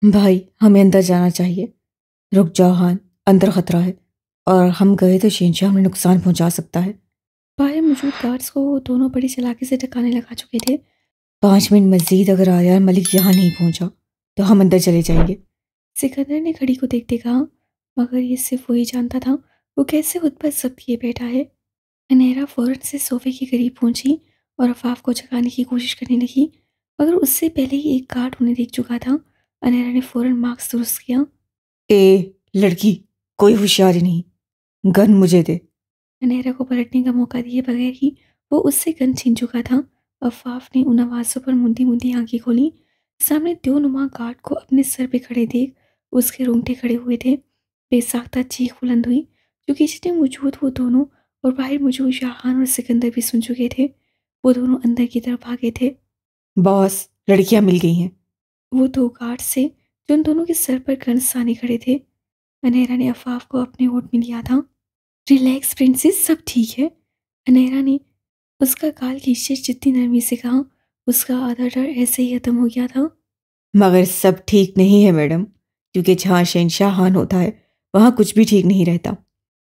भाई हमें अंदर जाना चाहिए। रुक जाओ हान, अंदर खतरा है और हम गए तो शहंशाह हमें नुकसान पहुंचा सकता है। बाहर मौजूद गार्ड्स को वो दोनों बड़ी चालाकी से टकाने लगा चुके थे। 5 मिनट मजीद अगर आर्यन मलिक यहाँ नहीं पहुंचा तो हम अंदर चले जाएंगे। सिकंदर ने घड़ी को देखते कहा, मगर ये सिर्फ वही जानता था वो कैसे खुद पर जब्त किए बैठा है। अनहरा फौरन से सोफे के करीब पहुंची और अफाफ को जगाने की कोशिश करने लगी, मगर उससे पहले ही एक गार्ड उन्हें देख चुका था। अनहरा ने फौरन मास्क दुरुस्त किया। ए लड़की, कोई होशियारी नहीं, गन मुझे दे। अनहरा को पलटने का मौका दिए बगैर ही वो उससे गन छीन चुका था। अफाफ ने उन आवाज़ों पर मुंदी मुंदी आंखें खोली। सामने दो नुमा गार्ड को अपने सर पे खड़े देख उसके रोंगटे खड़े हुए थे। बेसाख्ता चीख बुलंद हुई जो किचन में मौजूद वो दोनों और बाहर मौजूद शाहान और सिकंदर भी सुन चुके थे। वो दोनों अंदर की तरफ भागे थे। बॉस, लड़कियां मिल गई हैं। वो दो गार्ड से जो उन दोनों के सर पर गन साने खड़े थे। अनहरा ने अफाफ को अपने ओट में लिया था। रिलैक्स प्रिंसेस, सब ठीक है। अनहरा ने उसका गाल खींचे जितनी नरमी से कहा। उसका आधा डर ऐसे ही खत्म हो गया था। मगर सब ठीक नहीं है मैडम, क्योंकि जहाँ शहंशाह हान होता है वहाँ कुछ भी ठीक नहीं रहता।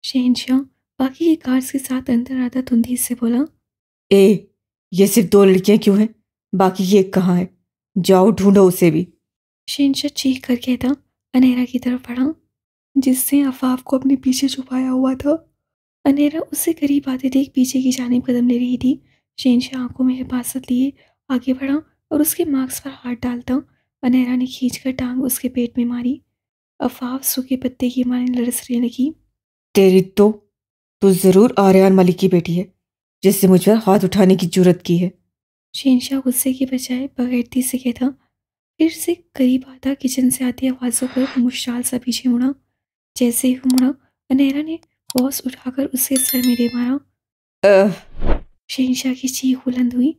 शहंशाह बाकी के गार्ड्स के साथ अंदर आता धुंधी से बोला। ए, ये सिर्फ 2 लड़कियां क्यों हैं? बाकी ये कहाँ है? जाओ ढूंढो उसे भी। शहंशाह चीख कर कहता अनहरा की तरफ बढ़ा, जिससे अफाफ को अपने पीछे छुपाया हुआ था। अनहरा उससे करीब आते देख पीछे की जानिब कदम ले रही थी। शहंशाह आंखों में हिफाजत लिए आगे बढ़ा और उसके मार्क्स पर हाथ डालता अनहरा ने खींचकर टांग उसके पेट में मारी। अफाफ सूखे पत्ते की माने लड़सने लगी। तेरी तो तू जरूर आर्यन मलिक की बेटी है जिससे मुझ पर हाथ उठाने की जुर्रत की है। शहंशाह गुस्से के बजाय बगैरती से कहता। फिर से करीब आता किचन से आती आवाज़ों पर वो मुश्ताल सा पीछे मुड़ा। जैसे ही वो मुड़ा अनहरा ने बॉस उठाकर उसके सर में दे मारा। शहंशाह की चीख बुलंद हुई।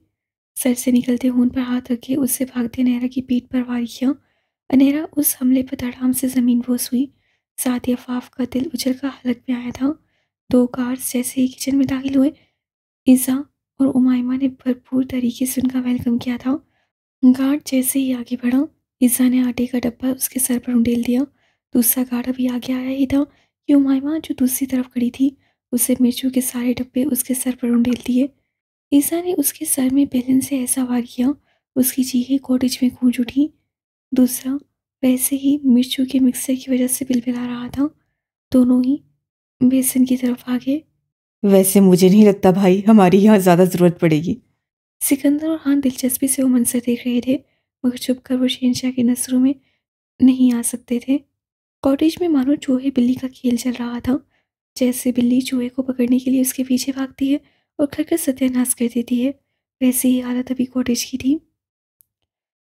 सर से निकलते खून पर हाथ रखे उससे भागते अनहरा की पीठ पर वार किया। अनहरा उस हमले पर धड़ाम से जमीन बोस हुई। साथ ही अफाफ का दिल उछल कर हलक में आया था। दो गार्ड्स जैसे ही किचन में दाखिल हुए, इज़ा और उमाइमा ने भरपूर तरीके से उनका वेलकम किया था। गार्ड जैसे ही आगे बढ़ा, इज़ा ने आटे का डब्बा उसके सर पर उंडेल दिया। दूसरा गार्ड अभी आगे आया ही था कि उमाइमा जो दूसरी तरफ खड़ी थी उसे मिर्चों के सारे डब्बे उसके सर पर उंडेल दिए। ईसा ने उसके सर में बेलन से ऐसा वार किया उसकी चीखें कॉटेज में गूंज उठी। दूसरा वैसे ही मिर्चों के मिक्सर की वजह से बिलबिला रहा था। दोनों ही बेसन की तरफ आगे। वैसे मुझे नहीं लगता भाई हमारी यहाँ ज़्यादा ज़रूरत पड़ेगी। सिकंदर और खान दिलचस्पी से वो मंजर देख रहे थे, मगर चुप कर वो शहंशाह की नजरों में नहीं आ सकते थे। कॉटेज में मानो चूहे बिल्ली का खेल चल रहा था। जैसे बिल्ली चूहे को पकड़ने के लिए उसके पीछे भागती है और खरखर सत्यानाश कर देती है, वैसे ही हालत अभी कॉटेज की थी।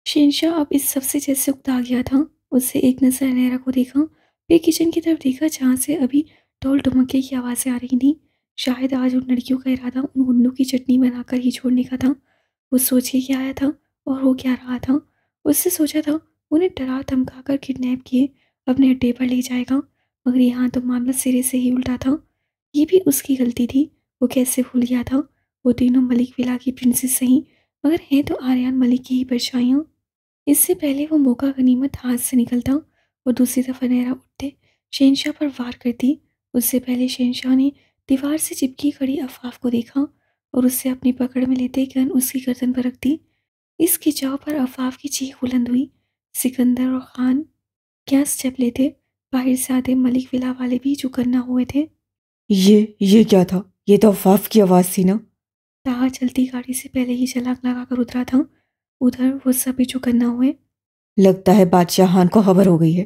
शहंशाह अब इस सबसे जैसे उकता गया था। उससे एक नजर अनहरा को देखा, फिर किचन की तरफ देखा जहाँ से अभी ढोल ढुमके की आवाज़ें आ रही थी। शायद आज उन लड़कियों का इरादा उन गुंडों की चटनी बनाकर ही छोड़ने का था। वो सोच के क्या आया था और हो क्या रहा था। उससे सोचा था उन्हें डरा धमका कर किडनैप किए अपने अड्डे पर ले जाएगा, मगर यहाँ तो मामला सिरे से ही उल्टा था। ये भी उसकी गलती थी। वो कैसे भूल गया था वो तीनों मलिक विला की प्रिंसेस सही, मगर हैं तो आर्यन मलिक की ही परछाइयाँ। इससे पहले वो मौका गनीमत हाथ से निकलता और दूसरी तरफ अनहरा उठते शहंशाह पर वार करती। उससे पहले शहंशाह ने दीवार से चिपकी खड़ी अफाफ को देखा और उससे अपनी पकड़ में लेते गन उसकी गर्दन पर रख दी। इस खिंचाव पर अफाफ की चीख बुलंद हुई। सिकंदर और खान क्या स्टेप लेते, बाहर से आते मलिक विला वाले भी जो करना हुए थे। ये क्या था? ये तो अफाफ की आवाज़ थी ना। ताहा चलती गाड़ी से पहले ही छलांग लगा कर उतरा था। उधर वो सभी जो करना हुए। लगता है बादशाह हान को खबर हो गई है।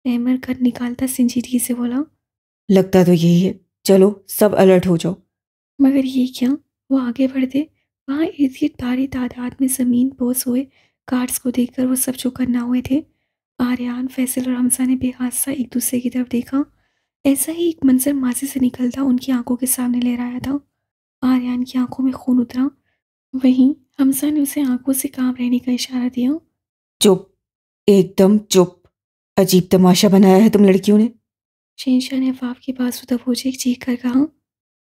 अहमद घर निकालता संजीदगी से बोला। लगता तो यही है, चलो सब अलर्ट हो जाओ। मगर ये क्या? वो आगे बढ़ते वहाँ इर्द गिर्द भारी तादाद में जमीन बोस हुए गार्ड्स को देखकर वो सब जो करना हुए थे। आर्यान, फैसल और हमजा ने बेहासा एक दूसरे की तरफ देखा। ऐसा ही एक मंजर माजी से निकलता उनकी आंखों के सामने ले आया था। आर्यान की आंखों में खून उतरा, वहीं हमजा ने उसे आंखों से काम रहने का इशारा दिया। चुप, एकदम चुप। अजीब तमाशा बनाया है तुम लड़कियों ने। शहंशाह ने अफाफ के पास दबोचे चीख कर कहा।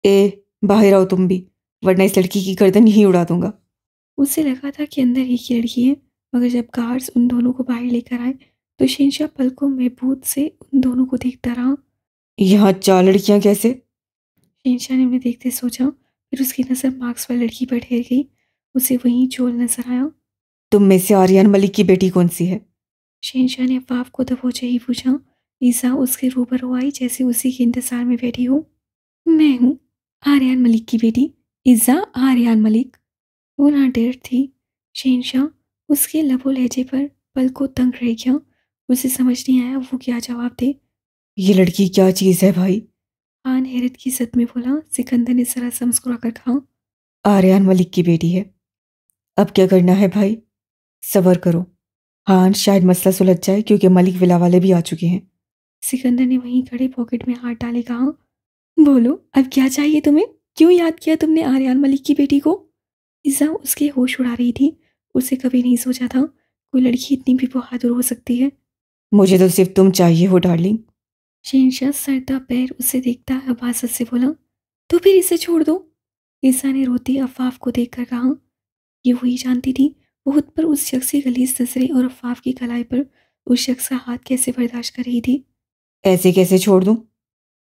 ए, बाहर आओ तुम भी, वरना इस लड़की की गर्दन यहीं उड़ा दूंगा। उसे लगा था कि अंदर एक ही लड़की है, मगर जब गार्ड्स उन दोनों को बाहर लेकर आए तो शहंशाह पलकों में भूत से उन दोनों को देखता रहा। यहाँ 4 लड़कियां कैसे? शहंशाह ने उन्हें देखते सोचा, फिर उसकी नज़र मार्क्स वाली लड़की पर ठहर गई। उसे वहीं चोल नजर आया। तुम में से आर्यन मलिक की बेटी कौन सी है? शहंशाह ने अफवाफ को दबोचे ही पूछा। ईसा उसके रूबरू आई जैसे उसी के इंतजार में बैठी हो। मैं हूँ आर्यन मलिक की बेटी, इज़ा आर्यन मलिक। वो ना डर थी। शहंशाह उसके लबो लहजे पर पल को तंग रह गया। उसे समझ नहीं आया वो क्या जवाब दे। ये लड़की क्या चीज़ है भाई? खान हैरत की सद में बोला। सिकंदर ने जरा सा मुस्कुरा कर कहा। आर्यन मलिक की बेटी है। अब क्या करना है भाई? सबर करो। हाँ, शायद मसला सुलझ जाए क्योंकि मलिक विला वाले भी आ चुके हैं। सिकंदर ने वहीं खड़े पॉकेट में हाथ डाले कहा। बोलो अब क्या चाहिए तुम्हें? क्यों याद किया तुमने आर्यन मलिक की बेटी को? इज़ा उसके होश उड़ा रही थी। उसे कभी नहीं सोचा था कोई लड़की इतनी भी बहादुर हो सकती है। मुझे तो सिर्फ तुम चाहिए हो डार्लिंग। शहंशाह सरदा पैर उसे देखता हबासत से बोला। तो फिर इसे छोड़ दो। ईसा ने रोती अफाफ को देखकर कहा। ये वही जानती थी बहुत पर उस शख्स की गलीज नजरें और अफाफ की कलाई पर उस शख्स का हाथ कैसे बर्दाश्त कर रही थी। ऐसे कैसे छोड़ दूं?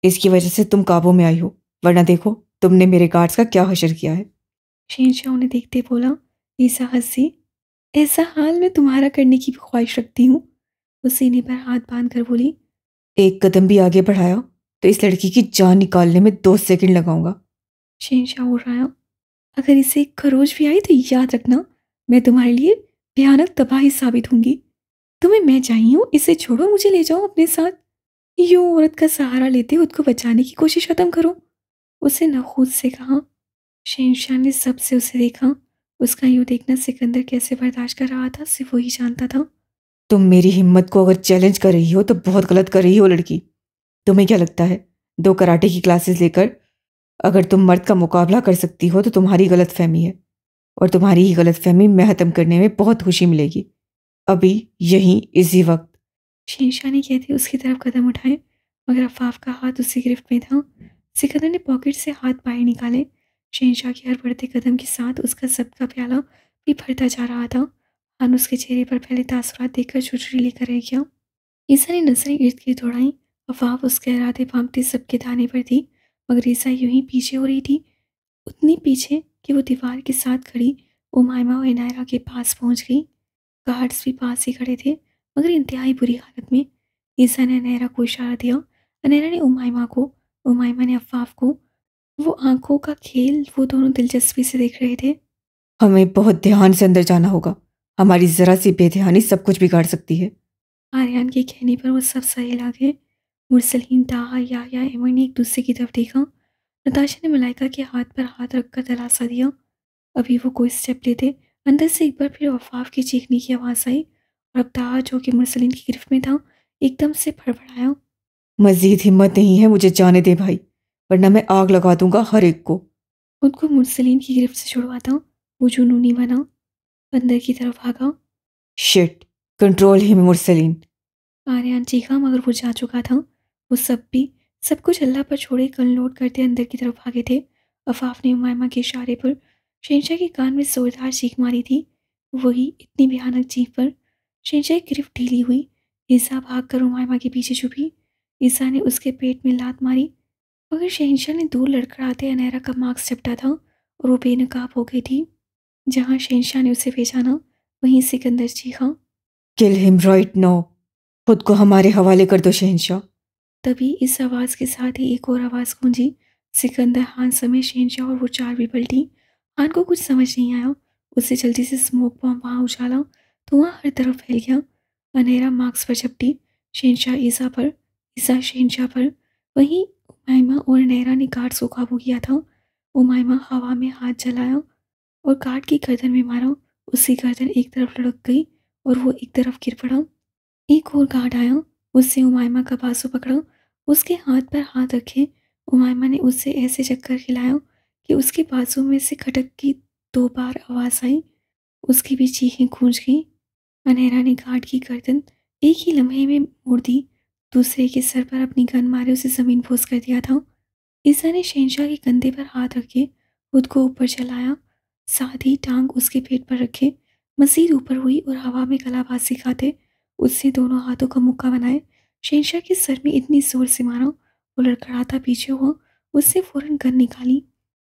इसकी वजह से तुम काबू में आई हो, वरना देखो तुमने मेरे गार्ड्स का क्या हशर किया है। शहंशाह उन्हें देखते बोला। ईसा हंसी। ऐसा हाल मैं तुम्हारा करने की भी ख्वाहिश रखती हूँ। वो सीने पर हाथ बांध कर बोली। एक कदम भी आगे बढ़ाया तो इस लड़की की जान निकालने में 2 सेकंड लगाऊंगा। शहंशाह उड़ रहा। अगर इसे एक खरोच भी आई तो याद रखना मैं तुम्हारे लिए भयानक तबाही साबित होंगी। तुम्हें मैं चाहिए हूँ, इसे छोड़ो, मुझे ले जाओ अपने साथ। यूं औरत का सहारा लेते खुद को बचाने की कोशिश खत्म करो। उसे नखुद से कहा। शहंशाह ने सबसे उसे देखा। उसका यूं देखना सिकंदर कैसे बर्दाश्त कर रहा था सिर्फ वही जानता था। तुम मेरी हिम्मत को अगर चैलेंज कर रही हो तो बहुत गलत कर रही हो लड़की। तुम्हें क्या लगता है 2 कराटे की क्लासेस लेकर अगर तुम मर्द का मुकाबला कर सकती हो तो तुम्हारी गलत फहमी है, और तुम्हारी ही गलत फहमी मैं खत्म करने में बहुत खुशी मिलेगी। अभी, यहीं, इसी वक्त। शहंशाह ने कहते उसकी तरफ कदम उठाए मगर अफाफ का हाथ उसी गिरफ्त में था। सिकंदर ने पॉकेट से हाथ बाहर निकाले। शहंशाह के हर बढ़ते कदम के साथ उसका सबका प्याला भी भरता जा रहा था। हान उसके चेहरे पर पहले तासुरात देखकर छुटरी लेकर रह गया। ईसा ने नजरें इर्द गिर्द दौड़ाई। अफवाह उसके इरादे भांपते सबके दाने पर थी मगर ईसा यूं ही पीछे हो रही थी। उतनी पीछे कि वो दीवार के साथ खड़ी उमायमा और इनायरा के पास पहुंच गई। गार्ड्स भी पास ही खड़े थे मगर इंतहाई बुरी हालत में। ईसा ने अनहरा को इशारा दिया। अनहरा ने उमायमा को, उमायमा ने अफाफ को। वो आंखों का खेल वो दोनों दिलचस्पी से देख रहे थे। हमें बहुत ध्यान से अंदर जाना होगा। हमारी जरा सी बेध्यानी सब कुछ बिगाड़ सकती है। आर्यन के कहने पर वो सब सहे लागे। मुरसलीन, ताहा, याह्या, एमर ने एक दूसरे की तरफ देखा। नताशा ने मलाइका के हाथ पर हाथ रखकर दिलासा दिया। अभी वो कोई स्टेप लेते अंदर से एक बार फिर वफाफ की चीखने की आवाज़ आई और अब ताहा जो कि मुरसलीन की गिरफ्त में था एकदम से फड़फड़ाया। मजीद हिम्मत नहीं है, मुझे जाने दे भाई, वरना मैं आग लगा दूंगा हर एक को। खुद को मुरसलीन की गिरफ्त से छुड़वाता वो जुनूनी बना। अंदर की तरफ भागा। Shit, control him Mursaleen. Aryan चीखा मगर वो जा चुका था। वो सब कुछ अल्लाह पर छोड़े कल लोड करते अंदर की तरफ भागे थे। अफाफ ने उमायमा के इशारे पर शहंशाह के कान में जोरदार चीख मारी थी। वही इतनी भयानक चीख पर शहंशाह की गिरफ्त ढीली हुई। ईसा भाग कर उमायमा के पीछे छुपी। ईसा ने उसके पेट में लात मारी मगर शहंशाह ने दूर लड़खड़ाते अनहरा का मास्क झपटा था और वो बेनकाब हो गई थी। जहाँ शहंशाह ने उसे भेजा वहीं सिकंदर चीखा। Kill him right now. खुद को हमारे हवाले कर दो शहंशाह। तभी इस आवाज़ के साथ ही एक और आवाज़ गूंजी। सिकंदर, हान समेत शहंशाह और वो चार भी पलटी। हान को कुछ समझ नहीं आया। उसे जल्दी से स्मोक बॉम्ब वहाँ उछाला तो वहाँ हर तरफ फैल गया। अनहेरा मार्क्स पर झपटी। शहंशाह ईसा पर, ईसा शहंशाह पर। वहीं उमायमा और अनहेरा ने गार्ड्स को काबू किया था। उमायमा हवा में हाथ जलाया और गार्ड की गर्दन में मारा। उसकी गर्दन एक तरफ लुढ़क गई और वो एक तरफ गिर पड़ा। एक और गार्ड आया। उससे उमायमा का बाजू पकड़ा। उसके हाथ पर हाथ रखे उमायमा ने उसे ऐसे चक्कर खिलाया कि उसके बाजू में से खटक की 2 बार आवाज़ आई। उसकी भी चीखें गूंज गईं। अनहरा ने गार्ड की गर्दन एक ही लम्हे में मोड़ दी। दूसरे के सर पर अपनी गन मारे उसे ज़मीन बोस कर दिया था। ईसा ने शहंशाह के कंधे पर हाथ रखे खुद को ऊपर चलाया। साथ ही टांग उसके पेट पर रखे मजीद ऊपर हुई और हवा में कलाबाजी खाते उससे दोनों हाथों का मुक्का बनाए शहंशाह के सर में इतनी जोर से मारा, वो लड़खड़ाता पीछे हुआ। उससे फौरन गन निकाली।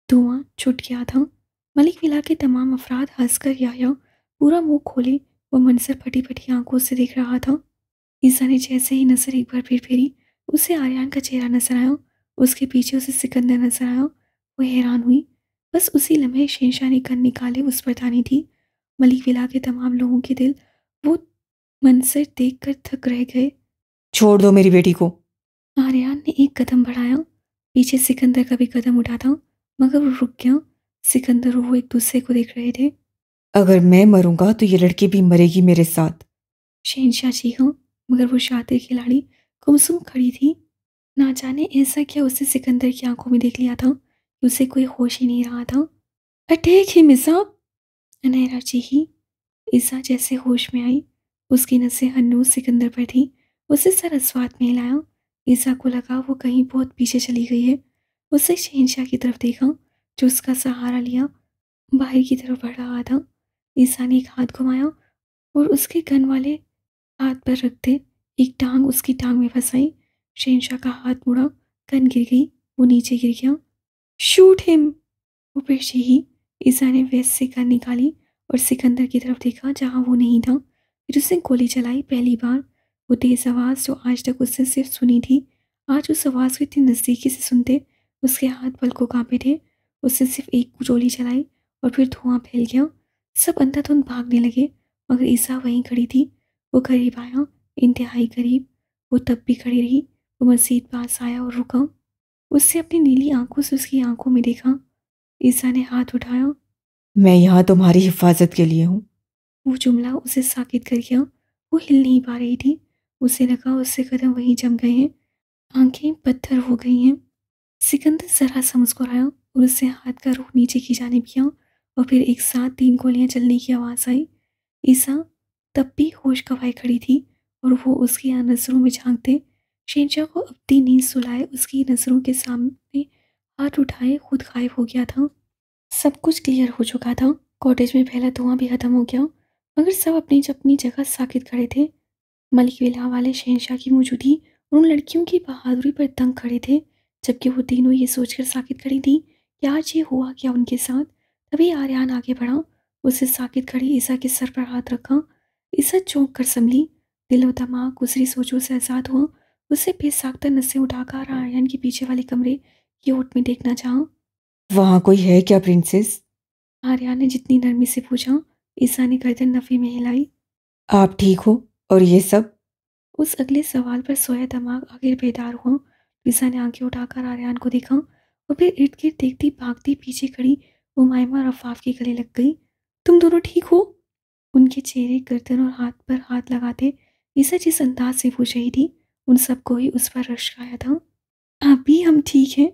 धुआं छुट गया था। मलिक विला के तमाम अफराद हंसकर या पूरा मुंह खोले वो मंजर फटी फटी आंखों से देख रहा था। ईसा ने जैसे ही नजर एक बार फिर फेरी, उसे आर्यन का चेहरा नजर आया। उसके पीछे उसे सिकंदर नजर आया। वो हैरान हुई। बस उसी लम्हे शहंशाह ने गन निकाले उस पर तानी थी। मलिक विला के तमाम लोगों के दिल वो मंजर देखकर थक रह गए। छोड़ दो मेरी बेटी को। आर्यन ने एक कदम बढ़ाया। पीछे सिकंदर का भी कदम उठा था, मगर वो रुक गया। सिकंदर और वो एक दूसरे को देख रहे थे। अगर मैं मरूंगा तो ये लड़की भी मरेगी मेरे साथ। शहंशाह चीखा, मगर वो शातिर खिलाड़ी गुमसुम खड़ी थी। ना जाने ऐसा क्या उसने सिकंदर की आंखों में देख लिया था कि उसे कोई होश ही नहीं रहा था। अटैक ही मिसा, अनहरा चीखी। ईसा जैसे होश में आई। उसकी नसें हन्नू सिकंदर पर थी। उसे सर अस्वाद में हिलाया। ईसा को लगा वो कहीं बहुत पीछे चली गई है। उसने शहंशाह की तरफ देखा, जो उसका सहारा लिया बाहर की तरफ बढ़ रहा था। ईसा ने एक हाथ घुमाया और उसके गन वाले हाथ पर रखते एक टांग उसकी टांग में फंसाई। शहंशाह का हाथ मुड़ा, गन गिर गई। वो नीचे गिर गया। शूट हिम, ऊपर से ही ईसा ने वेस्ट से गन निकाली और सिकंदर की तरफ देखा जहां वो नहीं था। फिर उसने गोली चलाई। पहली बार वो तेज आवाज़ जो आज तक उसने सिर्फ सुनी थी, आज उस आवाज़ को इतनी नज़दीकी से सुनते उसके हाथ पलकों कांपे थे। उसने सिर्फ एक गोली चलाई और फिर धुआं फैल गया। सब अंधाधुंध भागने लगे, मगर ईसा वहीं खड़ी थी। वो करीब आया, इंतहाई करीब। वो तब भी खड़ी रही। वो मजीद पास आया और रुका। उससे अपनी नीली आंखों से उसकी आंखों में देखा। ईसा ने हाथ उठाया। मैं यहाँ तुम्हारी हिफाजत के लिए हूँ। वो जुमला उसे साकित कर गया। वो हिल नहीं पा रही थी। उसे लगा उससे कदम वहीं जम गए हैं, आंखें पत्थर हो गई हैं। सिकंदर जरा सा मुस्कुराया और उससे हाथ का रुख नीचे की जानिब किया और फिर एक साथ 3 गोलियां चलने की आवाज़ आई। ईसा तब भी होश गंवाए खड़ी थी और वो उसकी नज़रों में झांकते शहंशाह को अपनी नींद सुलाए उसकी नज़रों के सामने हाथ उठाए खुद गायब हो गया था। सब कुछ क्लियर हो चुका था। कॉटेज में फैला धुआं भी खत्म हो गया, मगर सब अपनी अपनी जगह साकित खड़े थे। मलिक विला वाले शहंशाह की मौजूदगी और उन लड़कियों की बहादुरी पर दंग खड़े थे, जबकि वो तीनों ये सोचकर साकित खड़ी थी कि आज ये हुआ क्या उनके साथ। तभी आर्यन आगे बढ़ा। उसे साकित खड़ी ईसा के सर पर हाथ रखा। ईसा चौंक कर संभली। दिल और दिमाग गुजरी सोचों से आजाद हुआ। उसे बेसाख्ता नसें उठाकर आर्यन के पीछे वाले कमरे की ओट में देखना चाहा। वहाँ कोई है क्या प्रिंसेस? आर्यन ने जितनी नरमी से पूछा। ईसा ने गर्दन नफी में हिलाई। आप ठीक हो? और ये सब? उस अगले सवाल पर सोया दिमाग आखिर बेदार हुआ। ईसा ने आंखें उठाकर आर्यन को देखा और फिर इर्द गिर्द देखती भागती पीछे खड़ी उमाइमा और अफाफ के गले लग गई। तुम दोनों ठीक हो? उनके चेहरे, गर्दन और हाथ पर हाथ लगाते ईसा जिस अंदाज से पूछ रही थी, उन सबको ही उस पर रश्क आया था। आप भी, हम ठीक हैं।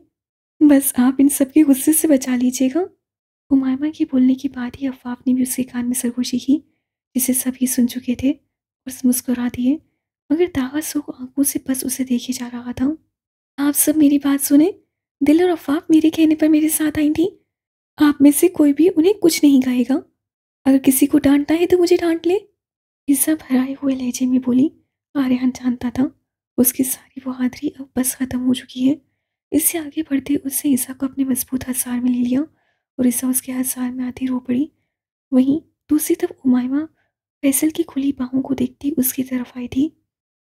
बस आप इन सबके गुस्से से बचा लीजिएगा। उमाइमा के बोलने के बाद ही अफाफ ने भी उसके कान में सरगोशी की, जिसे सभी सुन चुके थे, और मुस्कुरा दिए। मगर दावा सो आंखों से बस उसे देखे जा रहा था। आप सब मेरी बात सुने। दिल और अफाफ मेरे कहने पर मेरे साथ आई थी। आप में से कोई भी उन्हें कुछ नहीं कहेगा। अगर किसी को डांटना है तो मुझे डांट ले, ईसा भराए हुए लहजे में बोली। आर्यन जानता था उसकी सारी बहादुरी अब बस खत्म हो चुकी है। इससे आगे बढ़ते उससे ईसा को अपने मजबूत हसार में ले लिया और ईसा उसके हसार में आती रो पड़ी। वहीं दूसरी तरफ उमाइमा फैसल की खुली बाहों को देखती उसकी तरफ आई थी।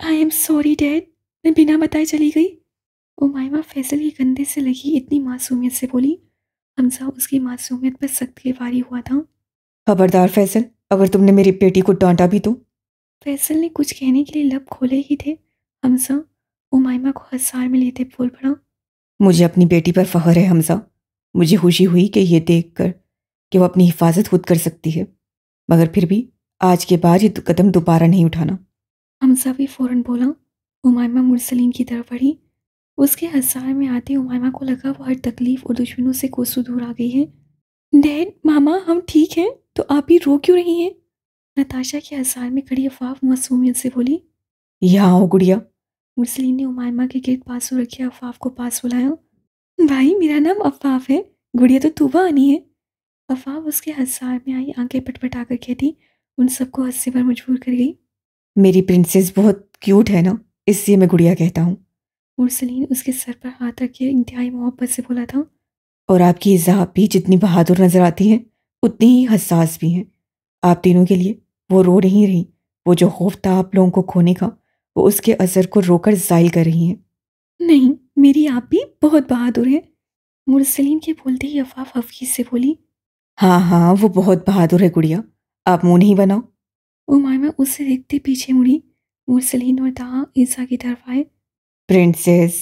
आई एम सॉरी डैड, मैं बिना बताए चली गई। उमाइमा फैसल के कंधे से लगी इतनी मासूमियत से बोली। हमजा उसकी मासूमियत पर सख्त के वारी हुआ था। खबरदार फैसल, अगर तुमने मेरी बेटी को डांटा भी तो। फैसल ने कुछ कहने के लिए लब खोले ही थे। हमजा उमाइमा को हसार में लेते बोल पड़ा। मुझे अपनी बेटी पर फख्र है हमजा। मुझे खुशी हुई कि ये देखकर कि वो अपनी हिफाजत खुद कर सकती है, मगर फिर भी आज के बाद ये कदम दोबारा नहीं उठाना। हमजा भी फौरन बोला। उमाइमा मुरसलीन की तरफ बढ़ी। उसके हसार में आते उमाइमा को लगा वो हर तकलीफ और दुश्मनों से कोसों दूर आ गई है। डैड, मामा, हम ठीक हैं, तो आप ही रो क्यों रही हैं? नताशा के हसार में खड़ी अफाफ मासूमियत से बोली। यहाँ हो गुड़िया। मुरसलीन ने उमाइमा के गिर्द पासों रखे अफाफ को पास बुलाया। भाई, मेरा नाम अफाफ है, गुड़िया तो तूबा आनी है। अफाफ उसके हसार में आई आंखें पटपटा कर कहती, उन सबको हंसने पर मजबूर कर गई। मेरी प्रिंसेस बहुत क्यूट है ना, इसलिए मैं गुड़िया कहता हूँ। मुरसलीन उसके सर पर हाथ रख के इंतहाई मोहब्बत से बोला था। और आपकी ज़ाब भी जितनी बहादुर नजर आती हैं, उतनी ही हसास भी हैं। आप तीनों के लिए वो रो नहीं रही। वो जो खौफ था आप लोगों को खोने का, वो उसके असर को रोकर ज़ाइल कर रही हैं। नहीं, मेरी आप भी बहुत बहादुर है। मुरसलीन के बोलते ही अफाफ हफीज से बोली। हाँ हाँ, वो बहुत बहादुर है गुड़िया, आप मुंह नहीं बनाओ। उमामा उससे देखते पीछे मुड़ी। मुरसलीन और ताहा ईसा की तरफ आए। प्रिंसेस।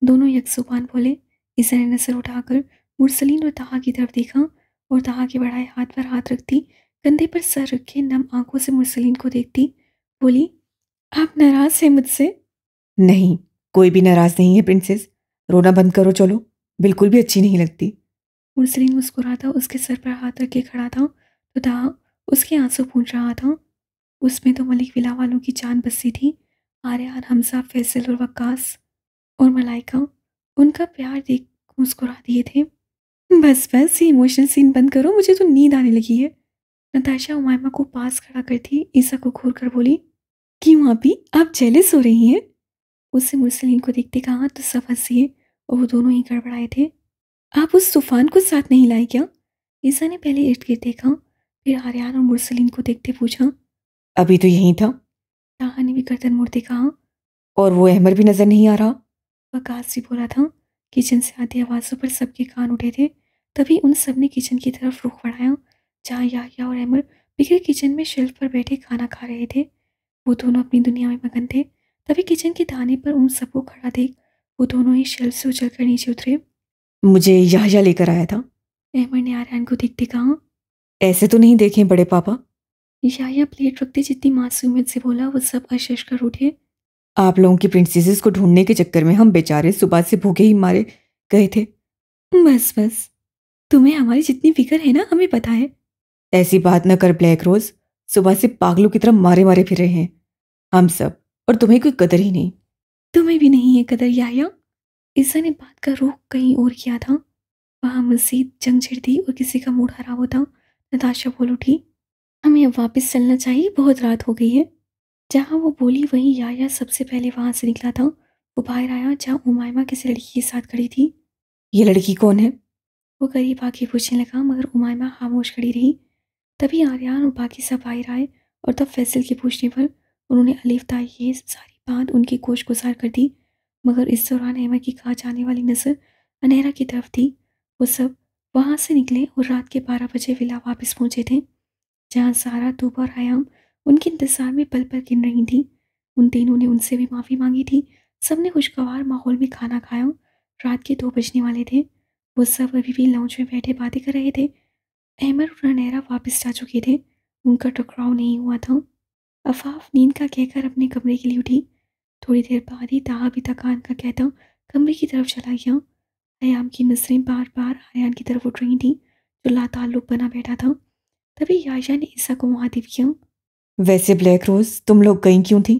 दोनों यकसुबान बोले। ईसा ने नजर उठाकर मुरसलीन और ताहा की तरफ देखा और ताहा के बढ़ाए हाथ पर हाथ रखती, कंधे पर सर रखे नम आंखों से मुरसलीन को देखती बोली, आप नाराज हैं मुझसे? नहीं, कोई भी नाराज नहीं है प्रिंसेस। रोना बंद करो चलो, बिल्कुल भी अच्छी नहीं लगती। मुरसलीन मुस्कुराता उसके सर पर हाथ रख के खड़ा था तो ताहा उसके आंसू पूंछ रहा था। उसमें तो मलिक विला वालों की जान बसी थी। आर्यन, हमजा, फैसल और वक्कास और मलाइका उनका प्यार देख मुस्कुरा दिए थे। बस बस, ये इमोशनल सीन बंद करो, मुझे तो नींद आने लगी है। नताशा उमायमा को पास खड़ा करती ईसा को घूर कर बोली, क्यों आपी, आप जेलस हो रही हैं? उससे मुरसलीन को देखते कहा तो सब हंसी और वो दोनों ही गड़बड़ाए थे। आप उस तूफान को साथ नहीं लाए क्या? ईसा ने पहले इर्द गिर्द देखा, फिर आर्यन और मुरसलीन को देखते पूछा। अभी तो यही था। ताहा ने भी गर्दन मोड़ते कहा। और वो अहमर भी नजर नहीं आ रहा। वकास भी बोला था। किचन से आती आवाज़ों पर सबके कान उठे थे। तभी उन सब ने किचन की तरफ रुख बढ़ाया, जहाँ याह्या और अमर बिखरे किचन में शेल्फ पर बैठे खाना खा रहे थे। वो दोनों अपनी दुनिया में मगन थे। तभी किचन के दाने पर उन सबको खड़ा देख वो दोनों ही शेल्फ से उछलकर नीचे उतरे। मुझे याह्या लेकर आया था। अहमर ने आर्यन को देखते कहा। ऐसे तो नहीं देखें बड़े पापा। याह्या प्लेट रखते जितनी मासूमियत से बोला, वो सब अशश कर उठे। आप लोगों की प्रिंसेसेस को ढूंढने के चक्कर में हम बेचारे सुबह से भूखे ही मारे गए थे। बस बस, तुम्हें हमारी जितनी फिक्र है ना, हमें पता है। ऐसी बात न कर ब्लैक रोज, सुबह से पागलों की तरह मारे मारे फिर रहे हैं हम सब, और तुम्हें कोई कदर ही नहीं। तुम्हें भी नहीं है कदर याह्या। ईसा ने बात का रुख कहीं और किया था। वहाँ मजीद जंग छिड़ती और किसी का मूड खराब होता। नताशा बोल उठी, हमें अब वापस चलना चाहिए, बहुत रात हो गई है। जहाँ वो बोली वहीं याया सबसे पहले वहाँ से निकला था। वो बाहर आया जहाँ उमायमा किसी लड़की के साथ खड़ी थी। ये लड़की कौन है? वो करीब आके पूछने लगा, मगर उमायमा खामोश खड़ी रही। तभी आर्यन और बाकी सब बाहर आए और तब फैसल के पूछने पर उन्होंने अलीफ ये सारी बात उनकी गोश गुजार कर दी। मगर इस दौरान अहमद की कहा जाने वाली नज़र अनहरा की तरफ थी। वो सब वहाँ से निकले और रात के 12 बजे विला वापस पहुँचे थे, जहाँ सारा, तूबा और हयाम उनके इंतजार में पल पल गिन रही थी। उन तीनों ने उनसे भी माफ़ी मांगी थी। सबने खुशगवार माहौल में खाना खाया। रात के 2 बजने वाले थे। वो सब अभी भी लाउंज में बैठे बातें कर रहे थे। अहमद और ननैरा वापस जा चुके थे। उनका टकराव नहीं हुआ था। अफाफ नींद का कहकर अपने कमरे के लिए उठी। थोड़ी देर बाद ही ताहा भी थकान का कहता कमरे की तरफ चला गया। हयाम की नजरें बार बार आर्यन की तरफ उठ रही थी, जो लाताल्लुक बना बैठा था। तभी याया ने ईसा को मुहातिब किया। वैसे ब्लैक रोज, तुम लोग गई क्यों थी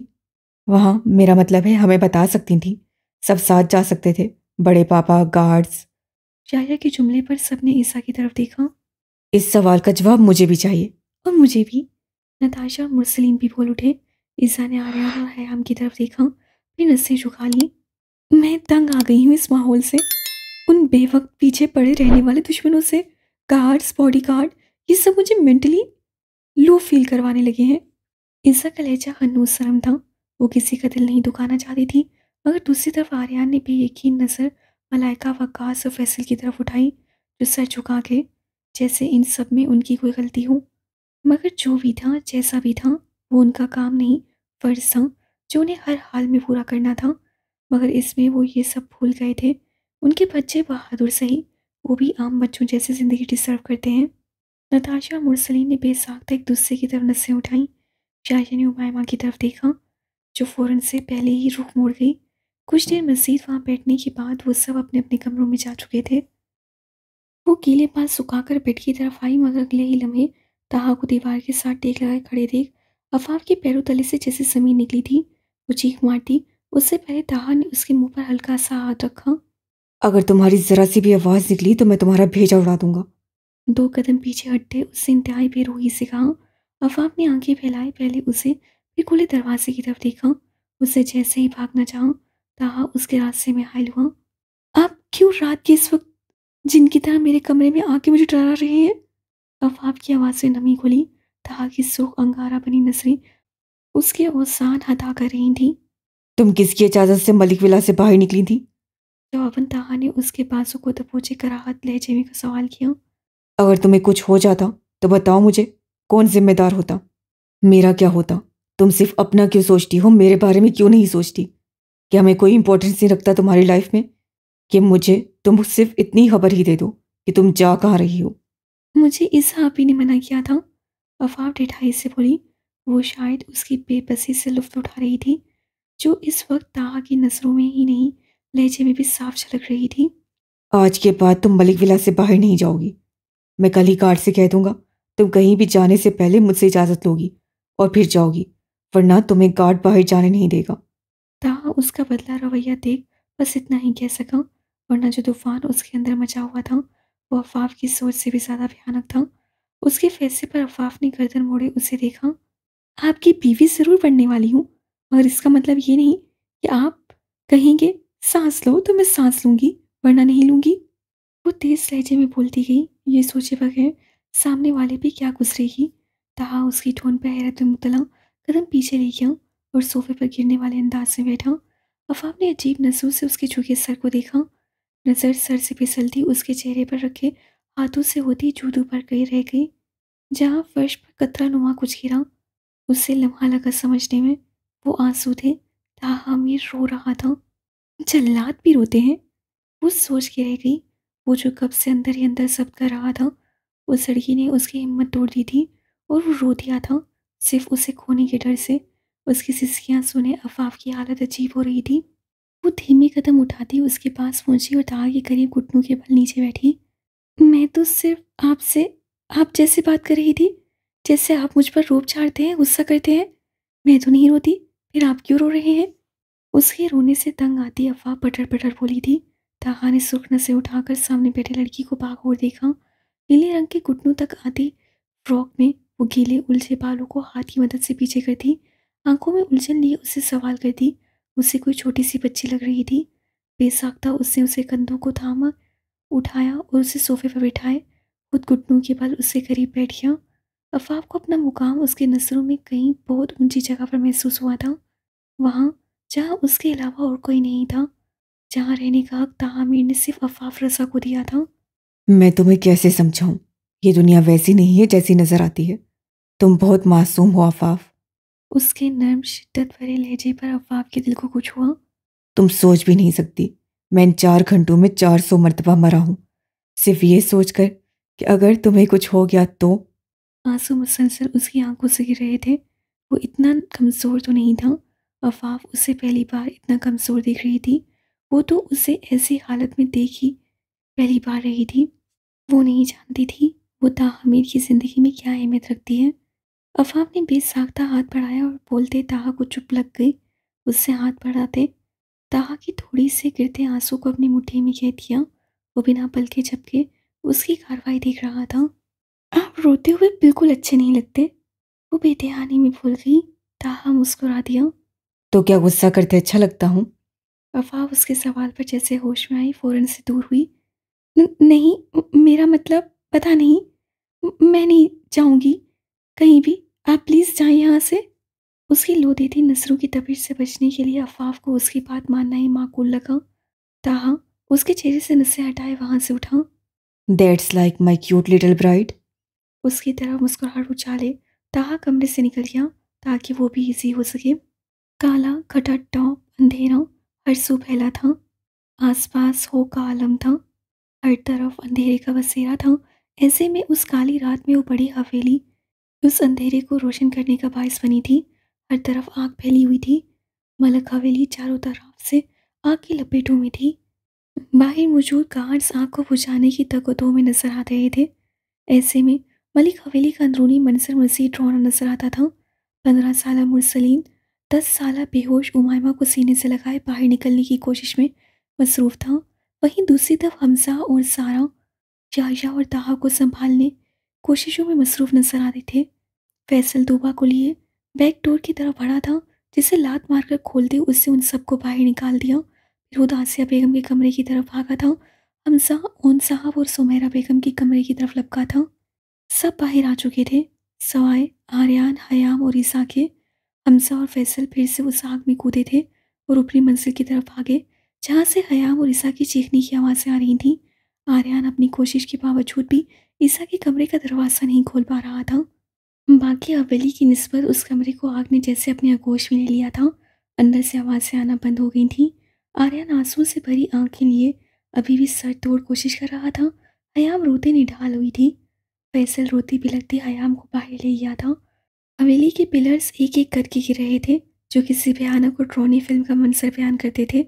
वहां? मेरा मतलब है हमें बता सकती थी, सब साथ जा सकते थे, बड़े पापा, गार्ड्स। याया के जुमले पर सबने ईसा की तरफ देखा। इस सवाल का जवाब मुझे भी चाहिए। और मुझे भी। नताशा और मुरसलीन भी बोल उठे। ईसा ने आर्यन और हयाम की तरफ देखा, फिर नसें झुका ली। मैं तंग आ गई हूँ इस माहौल से, उन बेवक्त पीछे पड़े रहने वाले दुश्मनों से। गार्ड्स, बॉडी गार्ड, ये सब मुझे मेंटली लो फील करवाने लगे हैं। ईसा का लहजा हन्नूस शर्म था। वो किसी का दिल नहीं दुखाना चाहती थी। मगर दूसरी तरफ आर्यन ने बेयकीन नज़र मलाइका, वक्कास और फैसल की तरफ उठाई, जो सर झुका के जैसे इन सब में उनकी कोई गलती हो। मगर जो भी था, जैसा भी था, वो उनका काम नहीं, फ़र्ज था, जो उन्हें हर हाल में पूरा करना था। मगर इसमें वो ये सब भूल गए थे। उनके बच्चे बहादुर सही, वो भी आम बच्चों जैसी ज़िंदगी डिजर्व करते हैं। नताशा और मुरसलीन ने बेसाख्ता एक दूसरे की तरफ नसें उठाई। शाया ने उमायमा की तरफ देखा, जो फ़ौरन से पहले ही रुख मोड़ गई। कुछ देर मज़ीद वहाँ बैठने के बाद वो सब अपने अपने कमरों में जा चुके थे। वो गीले बाल सुखाकर बेड की तरफ आई, मगर अगले ही लम्हे ताहा को दीवार के साथ टेक लगाए खड़े देख अफाफ के पैरों तले से जैसे ज़मीन निकली थी। वो चीख मारती, उससे पहले ताहा ने उसके मुंह पर हल्का सा हाथ रखा। अगर तुम्हारी जरा सी भी आवाज निकली तो मैं तुम्हारा भेजा उड़ा दूंगा। 2 कदम पीछे हटते उससे इंतहाई बेरूही से कहा। अफाफ ने आंखें फैलाई, पहले उसे फिर खुले दरवाजे की तरफ देखा। उससे जैसे ही भागना चाहा, ताहा उसके रास्ते में हायल हुआ। आप क्यों रात के इस वक्त जिन की तरह मेरे कमरे में आके मुझे डरा रहे हैं? अफाफ की आवाज़ से नमी घुली। ताहा की सूख अंगारा बनी नजरें उसके ओसान हटा कर रही थी। तुम किसकी इजाज़त से मलिक विला से बाहर निकली थी? जवाबन ताहा ने उसके बाजू को दबोचे कराहत लहजे में सवाल किया। अगर तुम्हें कुछ हो जाता तो बताओ मुझे, कौन जिम्मेदार होता? मेरा क्या होता? तुम सिर्फ अपना क्यों सोचती हो, मेरे बारे में क्यों नहीं सोचती? क्या मैं कोई इंपॉर्टेंस नहीं रखता तुम्हारी लाइफ में? कि मुझे तुम सिर्फ इतनी खबर ही दे दो कि तुम जा कहाँ रही हो। मुझे इस आपी ने मना किया था, अफाफ ढिठाई से बोली। वो शायद उसकी बेबसी से लुत्फ उठा रही थी, जो इस वक्त ताहा की नजरों में ही नहीं, लहजे में भी साफ झलक रही थी। आज के बाद तुम मलिक विला से बाहर नहीं जाओगी। मैं कल ही गार्ड से कह दूंगा, तुम कहीं भी जाने से पहले मुझसे इजाज़त लोगी और फिर जाओगी, वरना तुम्हें गार्ड बाहर जाने नहीं देगा। ताहा उसका बदला रवैया देख बस इतना ही कह सका, वरना जो तूफान उसके अंदर मचा हुआ था वो अफाफ की सोच से भी ज्यादा भयानक था। उसके फैसले पर अफाफ ने गर्दन मोड़े उसे देखा। आपकी बीवी जरूर बनने वाली हूँ, मगर इसका मतलब ये नहीं कि आप कहेंगे सांस लो तो मैं सांस लूंगी, वरना नहीं लूंगी। वो तेज लहजे में बोलती गई, ये सोचे बगैर सामने वाले पे क्या गुजरेगी। ताहा उसकी ठोन पर हैरत में मुबतला कदम पीछे ले गया और सोफे पर गिरने वाले अंदाज में बैठा। अफाफ ने अजीब नजरों से उसके झुके सर को देखा। नजर सर से फिसलती उसके चेहरे पर रखे हाथों से होती जूदों पर गई रह गई। जहाँ फर्श पर कतरा नुमा कुछ गिरा, उससे लम्हा लगा समझने में वो आंसू थे। ताहा अमीर रो रहा था। जल्लाद भी रोते हैं, वो सोच के रह गई। वो जो कब से अंदर ही अंदर सब कर रहा था, उस लड़की ने उसकी हिम्मत तोड़ दी थी और वो रो दिया था सिर्फ उसे खोने के डर से। उसकी सिसकियां सुने अफाफ की हालत अजीब हो रही थी। वो धीमे कदम उठाती उसके पास पहुंची और ताहा के करीब घुटनों के बल नीचे बैठी। मैं तो सिर्फ आपसे आप जैसे बात कर रही थी, जैसे आप मुझ पर रोब झाड़ते हैं, गुस्सा करते हैं। मैं तो नहीं रोती, फिर आप क्यों रो रहे हैं? उसके रोने से तंग आती अफवाह पटर पटर बोली थी। ताहा ने सुर्ख नसें उठाकर सामने बैठे लड़की को बाग और देखा। नीले रंग के घुटनों तक आती फ्रॉक में वो गीले उलझे बालों को हाथ की मदद से पीछे करती, आंखों में उलझन लिए उससे सवाल करती। उससे कोई छोटी सी बच्ची लग रही थी। बेसाख्ता उसने उसे कंधों को थामा, उठाया और उसे सोफे पर बिठाए, खुद घुटनों के बल उसके करीब बैठ गया। अफाफ को अपना मुकाम उसके नजरों में कहीं बहुत ऊंची जगह पर महसूस हुआ था, वहाँ जहाँ उसके अलावा और कोई नहीं था, जहाँ रहने का हक ताहमीर ने सिर्फ अफाफ रजा को दिया था। मैं तुम्हें कैसे समझाऊं? ये दुनिया वैसी नहीं है जैसी नजर आती है। तुम बहुत मासूम हो आफाफ। उसके नर्म शिद्दत भरे लहजे पर अफाफ के दिल को कुछ हुआ। तुम सोच भी नहीं सकती, मैं इन 4 घंटों में 400 मरतबा मरा हूं, सिर्फ ये सोचकर कि अगर तुम्हें कुछ हो गया तो। आंसू मुसलसल उसकी आंखों से गिर रहे थे। वो इतना कमज़ोर तो नहीं था। अफाफ उसे पहली बार इतना कमज़ोर देख रही थी। वो तो उसे ऐसी हालत में देखी पहली बार रही थी। वो नहीं जानती थी वो ताहमीर की ज़िंदगी में क्या अहमियत रखती है। अफाफ ने बेसाख्ता हाथ बढ़ाया और बोलते ताहा को चुप लग गई। उससे हाथ बढ़ाते ताहा की थोड़ी से गिरते आंसू को अपनी मुट्ठी में कह दिया। वो बिना पलके झपके उसकी कार्रवाई देख रहा था। आप रोते हुए बिल्कुल अच्छे नहीं लगते, वो बेध्यानी में भूल गई। ताहा मुस्कुरा दिया। तो क्या गुस्सा करते अच्छा लगता हूँ? वफा उसके सवाल पर जैसे होश में आई फौरन से दूर हुई। नहीं, मेरा मतलब पता नहीं, मैं नहीं जाऊंगी कहीं भी, आप प्लीज़ जाएं यहाँ से। उसकी लो देती नजरों की तपिश से बचने के लिए अफाफ को उसकी बात मानना ही माकूल लगा। ताहा उसके चेहरे से नसें हटाए वहां से उठा। That's like my cute little bride. उसकी तरफ मुस्कुराहट उछाले ताहा कमरे से निकल गया ताकि वो भी इजी हो सके। काला खटट टॉप अंधेरा हर सू फैला था। आसपास हो का आलम था। हर तरफ अंधेरे का बसेरा था। ऐसे में उस काली रात में वो बड़ी हवेली उस अंधेरे को रोशन करने का बायस बनी थी। हर तरफ आग फैली हुई थी। मलक हवेली चारों तरफ से आग की लपेटों में थी। बाहर मौजूद गार्ड्स आग को बुझाने की तकतों में नजर आ रहे थे। ऐसे में मलिक हवेली का अंदरूनी मंजर मजीद डरावना नजर आता था। 15 साल मुरसलीन 10 साल बेहोश उमायमा को सीने से लगाए बाहर निकलने की कोशिश में मसरूफ था। वहीं दूसरी तरफ हमजा और सारा याया और ताहा को संभालने कोशिशों में मसरूफ नजर आते थे। फैसल तोबा को लिए बैक डोर की तरफ बढ़ा था, जिसे लात मारकर खोलते उससे उन सबको बाहर निकाल दिया। फिर वो दासिया बेगम के कमरे की तरफ भागा था। हमजा, ओन साहब और सुमेरा बेगम के कमरे की तरफ लपका था। सब बाहर आ चुके थे, सवाए आर्यान, हयाम और ईसा के। हमजा और फैसल फिर से उस आग में कूदे थे और ऊपरी मंजिल की तरफ भागे, जहाँ से हयाम और ईसा की चीखने की आवाज़ें आ रही थीं। आर्यान अपनी कोशिश के बावजूद भी ईसा के कमरे का दरवाज़ा नहीं खोल पा रहा था। बाकी हवेली की निस्बत उस कमरे को आग ने जैसे अपने आगोश में ले लिया था। अंदर से आवाज़ें आना बंद हो गई थीं। आर्यन आंसू से भरी आंखें लिए अभी भी सर तोड़ कोशिश कर रहा था। हयाम रोते निढाल हुई थी। फैसल रोती बिलखती हयाम को बाहर ले गया था। हवेली के पिलर्स एक एक करके गिर रहे थे, जो किसी भयानक और ड्रोनी फिल्म का मंजर बयान करते थे।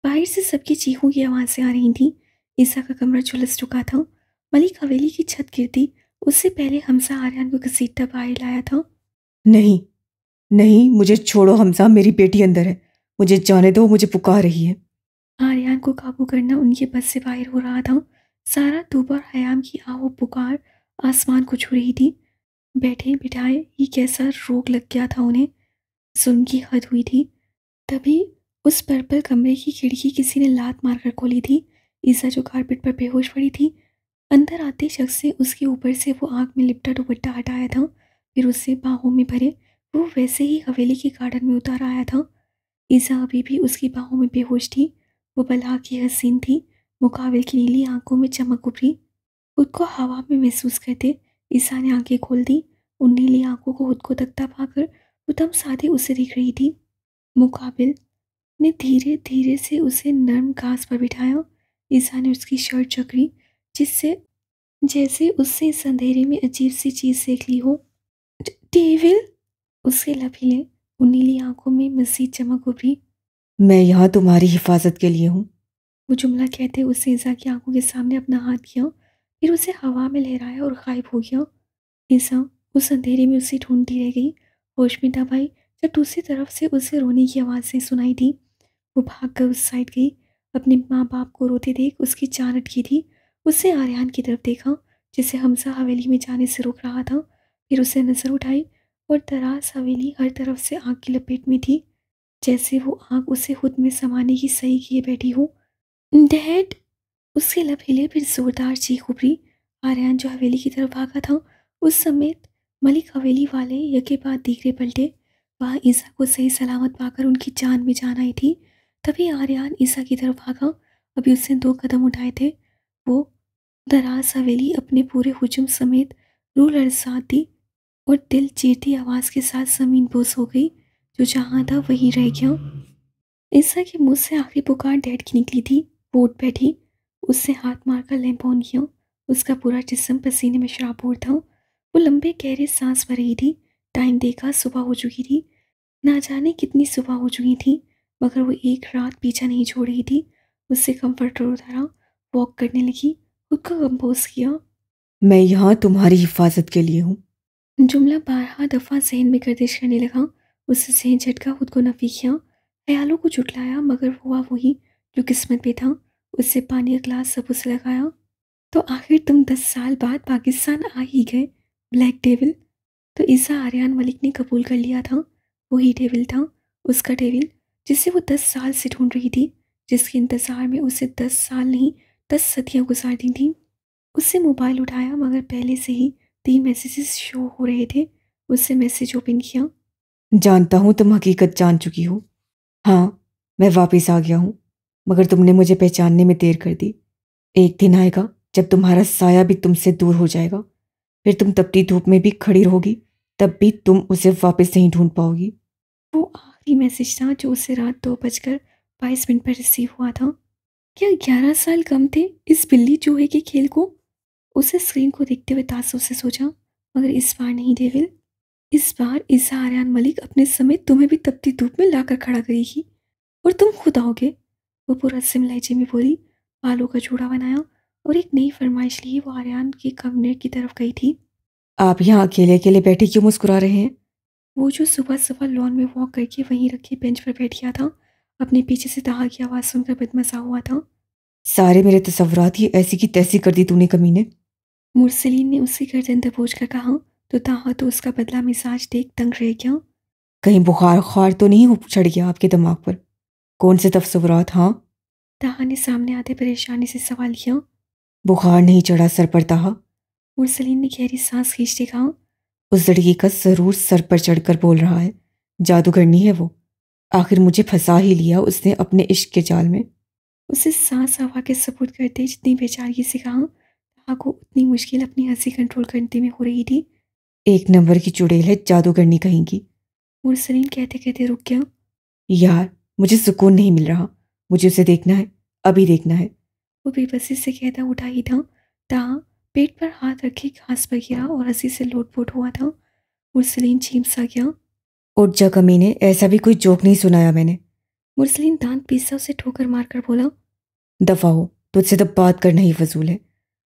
बाहर से सबकी चीखों की आवाज़ें आ रही थीं। ईसा का कमरा झुलस चुका था। मलिक हवेली की छत गिरती उससे पहले हमजा आर्यन को घसीटता बाहर लाया था। नहीं, नहीं, मुझे छोड़ो हमजा, मेरी बेटी अंदर है। मुझे जाने दो, मुझे पुकार रही है। आर्यन को काबू करना उनके बस से बाहर हो रहा था। सारा दूब और हयाम की आहो पुकार आसमान को छू रही थी। बैठे बिठाए ये कैसा रोग लग गया था उन्हें, जुल्म की हद हुई थी। तभी उस पर्पल कमरे की खिड़की किसी ने लात मारकर खोली थी। ईसा जो कारपेट पर बेहोश पड़ी थी, अंदर आते शख्स ने उसके ऊपर से वो आग में लिपटा दुपट्टा हटाया था। फिर उससे बाहों में भरे वो वैसे ही हवेली के गार्डन में उतार आया था। ईसा अभी भी उसकी बाहों में बेहोश थी। वो बला की हसीन थी, मुकाबिल की नीली आंखों में चमक उभरी। खुद को हवा में महसूस करते ईसा ने आंखें खोल दी। उन नीली आंखों को खुद को तकता पाकर वो दम साधे उसे देख रही थी। मुकाबिल ने धीरे धीरे से उसे नर्म घास पर बिठाया। ईसा ने उसकी शर्ट जकड़ी, जिससे जैसे उससे इस अंधेरे में अजीब सी चीज सेक ली हो। डेविल, उसके लब हिले। उन नीली आंखों में मजीद चमक उभरी। मैं यहाँ तुम्हारी हिफाजत के लिए हूँ। वो जुमला कहते उसने ईसा की आंखों के सामने अपना हाथ किया, फिर उसे हवा में लहराया और गायब हो गया। ईसा उस अंधेरे में उसे ढूंढती रह गई। होश में तब आई जब दूसरी तरफ से उसे रोने की आवाज़ें सुनाई दी। वो भागकर उस साइड गई। अपने माँ बाप को रोते देख उसकी जान अटकी थी। उसने आर्यान की तरफ देखा, जिसे हमजा हवेली में जाने से रोक रहा था। फिर उसे नजर उठाई और दराज हवेली हर तरफ से आग की लपेट में थी, जैसे वो आग उसे खुद में समाने की सही किए बैठी हो। डैड, उसके लब हिले, फिर जोरदार चीख उभरी। आर्यन जो हवेली की तरफ भागा था, उस समेत मलिक हवेली वाले यके बाद दीगरे पलटे। वहाँ ईसा को सही सलामत पाकर उनकी जान में जान आई थी। तभी आर्यन ईसा की तरफ भागा। अभी उसने 2 कदम उठाए थे। वो दराज हवेली अपने पूरे हुजूम समेत रूह लरसाती और दिल चीरती आवाज़ के साथ ज़मीन बोस हो गई। जो जहाँ था वहीं रह गया। ईसा के मुंह से आखिरी पुकार डैड की निकली थी। वो उठ बैठी। उसने हाथ मारकर लैंप ऑन किया। उसका पूरा जिस्म पसीने में शराबोर था। वो लंबे गहरे सांस भर रही थी। टाइम देखा, सुबह हो चुकी थी। ना जाने कितनी सुबह हो चुकी थी, मगर वो एक रात पीछा नहीं छोड़ रही थी। उससे कंफर्टर उतारा, वॉक करने लगी, खुद को कंपोज किया। मैं यहाँ तुम्हारी हिफाजत के लिए हूँ। जुमला 12 दफ़ा जहन में गर्दिश करने लगा। उससे जहन झटका, खुद को नफी किया, ख्यालों को जुटलाया, मगर हुआ वही जो किस्मत में था। उससे पानी का ग्लास सब उसे लगाया। तो आखिर तुम 10 साल बाद पाकिस्तान आ ही गए, ब्लैक डेविल। तो ईसा आर्यन मलिक ने कबूल कर लिया था। वही डेविल था, उसका डेविल, जिसे वो 10 साल से ढूंढ रही थी, जिसके इंतजार में उसे 10 साल नहीं 10 सदियां गुजार दी थी। उससे मोबाइल उठाया, मगर पहले से ही 3 मैसेजेस शो हो रहे थे। उससे मैसेज ओपन किया। जानता हूँ तुम हकीकत जान चुकी हो। हाँ, मैं वापस आ गया हूँ, मगर तुमने मुझे पहचानने में देर कर दी। एक दिन आएगा जब तुम्हारा साया भी तुमसे दूर हो जाएगा। फिर तुम तपती धूप में भी खड़ी रहोगी, तब भी तुम उसे वापस नहीं ढूंढ पाओगी। वो आखिरी मैसेज था जो उसे रात 2:22 पर रिसीव हुआ था। क्या 11 साल कम थे इस बिल्ली चूहे के खेल को? उसे स्क्रीन को देखते हुए तासुब से सोचा, मगर इस बार नहीं डेविल। इस बार ईसा आर्यन मलिक अपने समेत तुम्हें भी तपती धूप में लाकर खड़ा करेगी और तुम खुद आओगे। वो पूरा सिम लहजे में बोली, बालों का जूड़ा बनाया और एक नई फरमाइश लिए वो आर्यन के कमरे की तरफ गई थी। आप यहाँ अकेले अकेले बैठे क्यों मुस्कुरा रहे हैं? वो जो सुबह सुबह लॉन में वॉक करके वहीं रखे बेंच पर बैठ गया था, अपने पीछे से ताहा की आवाज़ सुनकर बदमजा हुआ था। सारे मेरे तसव्वुरात ही ऐसी की तैसी कर दी तूने कमीने। मुरसलीन ने उसकी गर्दन दबोच कर कहा। तो ताहा तो उसका बदला मिजाज देख दंग रह गया। कहीं बुखार खार तो नहीं चढ़ गया आपके दिमाग पर? कौन से तस्वुरात? हाँ, ताहा ने सामने आते परेशानी से सवाल किया। बुखार नहीं चढ़ा सर पर ताहा। मुरसलीन ने गहरी सांस खींचते कहा। उस लड़की का जरूर सर पर चढ़कर बोल रहा है। जादूगरनी है वो। आखिर मुझे फंसा ही लिया उसने अपने इश्क के जाल में। उसे सांस हवा के सपोर्ट करते जितनी बेचारगी से कहा, ताहा को उतनी मुश्किल अपनी हंसी कंट्रोल करने में हो रही थी। एक नंबर की चुड़ैल है जादूगरनी कहेंगी। मुरसलीन कहते कहते रुक गया। यार, मुझे सुकून नहीं मिल रहा। मुझे उसे देखना है, अभी देखना है। वो बेबसी से कहता उठा ही था। ताहा पेट पर हाथ रखे घास पर गिरा और हंसी से लोटपोट हुआ था। मुरसलीन चीम सा गया। उठ जा कमीने, ऐसा भी कोई जोक नहीं सुनाया मैंने। मुरसलीन दांत पीसा उसे ठोकर मारकर बोला। दफा हो, तुझसे तो बात करना ही फजूल है।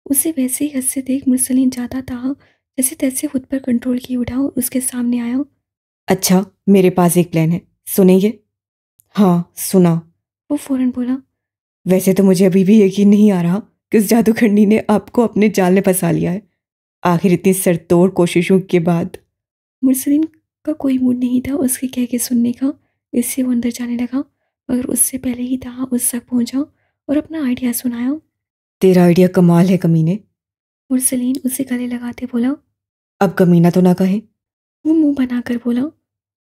उसे वैसे ही हंसते देख मुरसलीन जाता ताहा जैसे तैसे खुद पर कंट्रोल किए उठा और उसके सामने आया। अच्छा, मेरे पास एक प्लान है, सुनेंगे? हाँ, सुना। वो फौरन बोला। वैसे तो मुझे अभी भी यकीन नहीं आ रहा कि उस जादूगरनी ने आपको अपने जाल में फंसा लिया है। आखिर इतनी सरतोड़ कोशिशों के बाद। मुरसलीन का कोई मूड नहीं था उसके कह के सुनने का, इससे वो अंदर जाने लगा, मगर उससे पहले ही ताहा उस तक पहुंचा और अपना आइडिया सुनाया। तेरा आइडिया कमाल है कमीने। मुरसलीन उसे गले लगाते बोला। अब कमीना तो ना कहे। वो मुंह बनाकर बोला।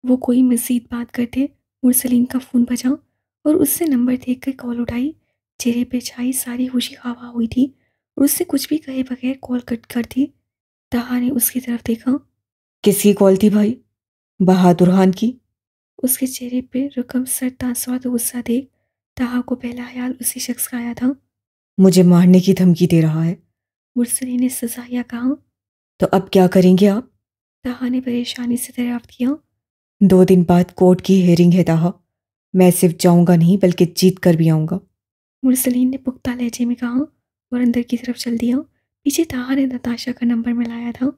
वो कोई मजीद बात करते मुरसलीन का फ़ोन बजा और उससे नंबर देखकर कॉल उठाई। चेहरे पे छाई सारी खुशी खफा हुई थी और उससे कुछ भी कहे बगैर कॉल कट कर दी। ताहा ने उसकी तरफ देखा। किसकी कॉल थी भाई? बहादुर खान की? उसके चेहरे पे रकम सर तासुआ तो गुस्सा देख ताहा को पहला ख्याल उसी शख्स का आया था। मुझे मारने की धमकी दे रहा है। मुरसलीन ने सजाया कहा। तो अब क्या करेंगे आप? ताहा ने परेशानी से दरियाफ्त किया। 2 दिन बाद कोर्ट की हेयरिंग है ताहा। मैं सिर्फ जाऊंगा नहीं बल्कि जीत कर भी आऊंगा। मुरसलीन ने पुख्ता लहजे में कहा और अंदर की तरफ चल दिया। पीछे ताहा ने नताशा का नंबर मिलाया था।